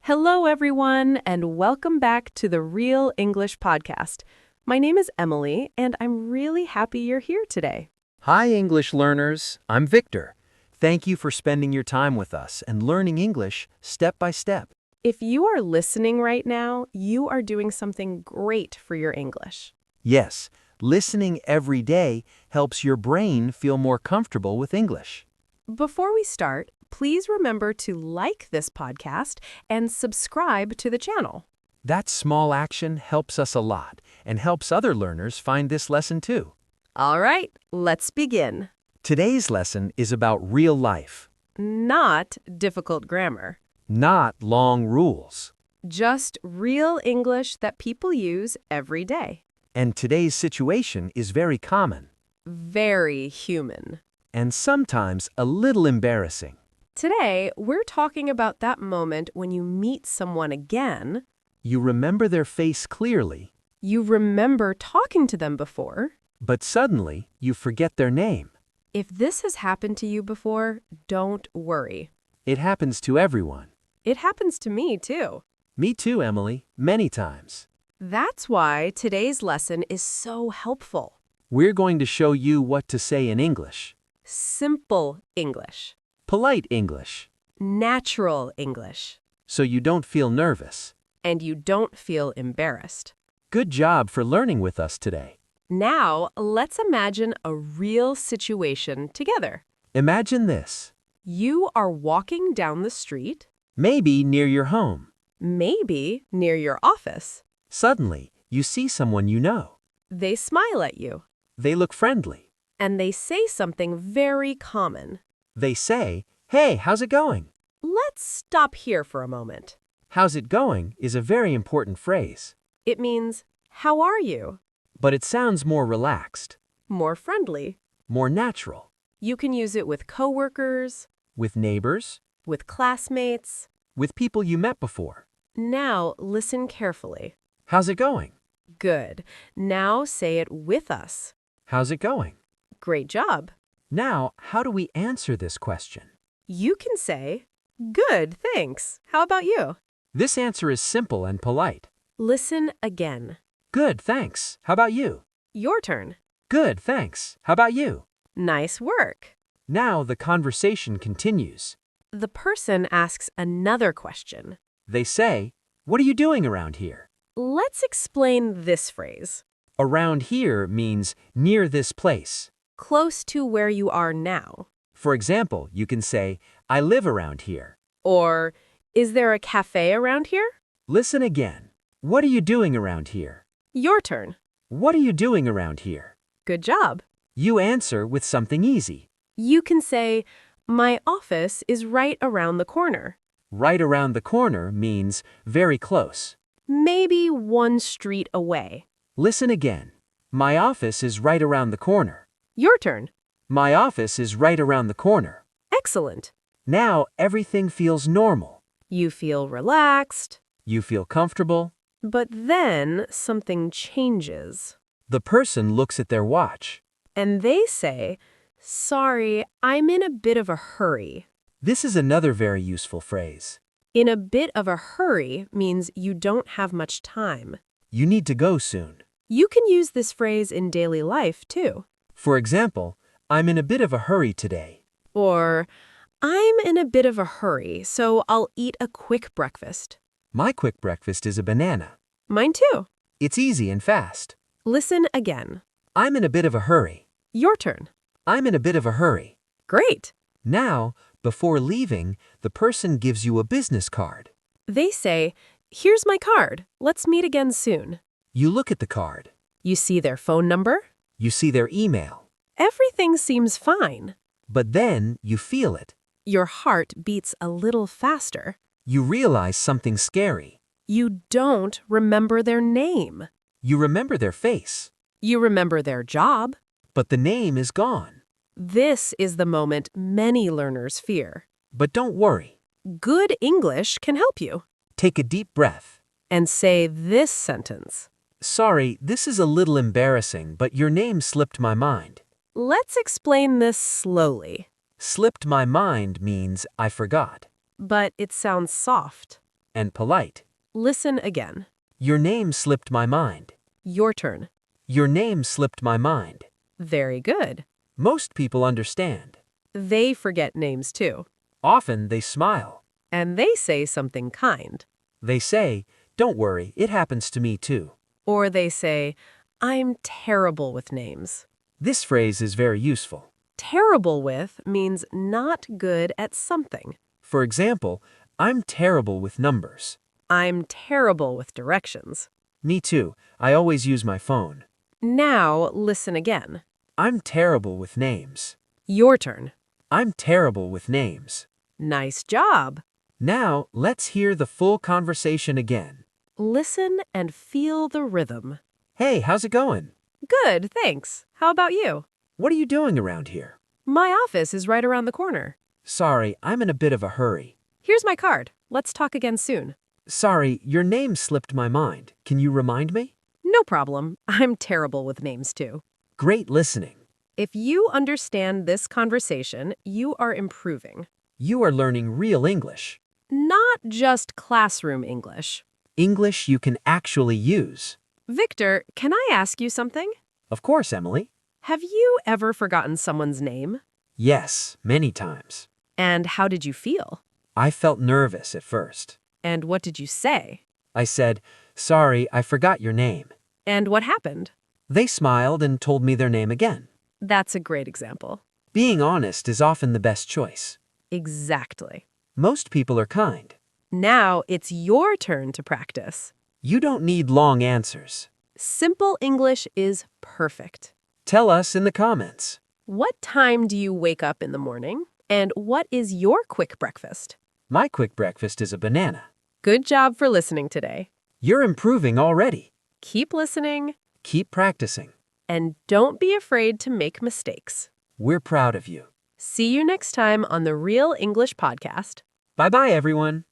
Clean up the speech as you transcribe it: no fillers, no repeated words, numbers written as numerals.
Hello, everyone, and welcome back to the Real English Podcast. My name is Emily, and I'm really happy you're here today. Hi, English learners. I'm Victor. Thank you for spending your time with us and learning English step by step. If you are listening right now, you are doing something great for your English. Yes, listening every day helps your brain feel more comfortable with English. Before we start, please remember to like this podcast and subscribe to the channel. That small action helps us a lot and helps other learners find this lesson too. All right, let's begin. Today's lesson is about real life, Not difficult grammar, not long rules. just real English that people use every day. And today's situation is very common Very human. and sometimes a little embarrassing. Today, we're talking about that moment when you meet someone again, You remember their face clearly, you remember talking to them before. but suddenly you forget their name. If this has happened to you before, don't worry. It happens to everyone. It happens to me, too. Me too, Emily, many times. That's why today's lesson is so helpful. We're going to show you what to say in English. Simple English. Polite English, Natural English. so you don't feel nervous. And you don't feel embarrassed. Good job for learning with us today. Now, let's imagine a real situation together. Imagine this. You are walking down the street, Maybe near your home. maybe near your office. Suddenly, you see someone you know. They smile at you, They look friendly. and they say something very common. They say, "Hey, how's it going?" Let's stop here for a moment. "How's it going" is a very important phrase, It means, how are you? but it sounds more relaxed, More friendly. more natural. You can use it with coworkers, With neighbors, with classmates. with people you met before. Now, listen carefully. "How's it going?" Good. Now say it with us. "How's it going?" Great job. Now, how do we answer this question? You can say, good, thanks. How about you? This answer is simple and polite. Listen again. "Good, thanks. How about you?" Your turn. "Good, thanks. How about you?" Nice work. Now the conversation continues. The person asks another question. They say, "What are you doing around here?" Let's explain this phrase. Around here means near this place. Close to where you are now. For example, you can say, "I live around here." Or, is there a cafe around here? Listen again. "What are you doing around here?" Your turn. "What are you doing around here?" Good job. You answer with something easy. You can say, my office is right around the corner. Right around the corner means very close. Maybe one street away. Listen again. My office is right around the corner. Your turn. My office is right around the corner. Excellent. Now everything feels normal. You feel relaxed. You feel comfortable. But then something changes. The person looks at their watch. And they say, sorry, I'm in a bit of a hurry. This is another very useful phrase. In a bit of a hurry means you don't have much time. You need to go soon. You can use this phrase in daily life, too. For example, "I'm in a bit of a hurry today." Or, I'm in a bit of a hurry, so I'll eat a quick breakfast. My quick breakfast is a banana. Mine too. It's easy and fast. Listen again. I'm in a bit of a hurry. Your turn. I'm in a bit of a hurry. Great. Now, before leaving, the person gives you a business card. They say, here's my card. Let's meet again soon. You look at the card. You see their phone number? You see their email. Everything seems fine. But then you feel it. Your heart beats a little faster. You realize something scary. You don't remember their name. You remember their face. You remember their job. But the name is gone. This is the moment many learners fear. But don't worry. Good English can help you. Take a deep breath. And say this sentence. "Sorry, this is a little embarrassing, but your name slipped my mind." Let's explain this slowly. Slipped my mind means I forgot. But it sounds soft. and polite. Listen again. Your name slipped my mind. Your turn. Your name slipped my mind. Very good. Most people understand. They forget names too. Often they smile. And they say something kind. They say, "Don't worry, it happens to me too." Or they say, I'm terrible with names. This phrase is very useful. Terrible with means not good at something. For example, I'm terrible with numbers. I'm terrible with directions. Me too. I always use my phone. Now listen again. I'm terrible with names. Your turn. I'm terrible with names. Nice job. Now, let's hear the full conversation again. Listen and feel the rhythm. Hey, how's it going? Good, thanks. How about you? What are you doing around here? My office is right around the corner. Sorry, I'm in a bit of a hurry. Here's my card. Let's talk again soon. Sorry, your name slipped my mind. Can you remind me? No problem. I'm terrible with names too. Great listening. If you understand this conversation, you are improving. You are learning real English. Not just classroom English. English you can actually use. Victor, can I ask you something? Of course, Emily. Have you ever forgotten someone's name? Yes, many times. And how did you feel? I felt nervous at first. And what did you say? I said, "Sorry, I forgot your name." And what happened? They smiled and told me their name again. That's a great example. Being honest is often the best choice. Exactly. Most people are kind. Now it's your turn to practice. You don't need long answers. Simple English is perfect. Tell us in the comments. What time do you wake up in the morning? And what is your quick breakfast? My quick breakfast is a banana. Good job for listening today. You're improving already. Keep listening, Keep practicing. and don't be afraid to make mistakes. We're proud of you. See you next time on the Real English Podcast. Bye-bye, everyone.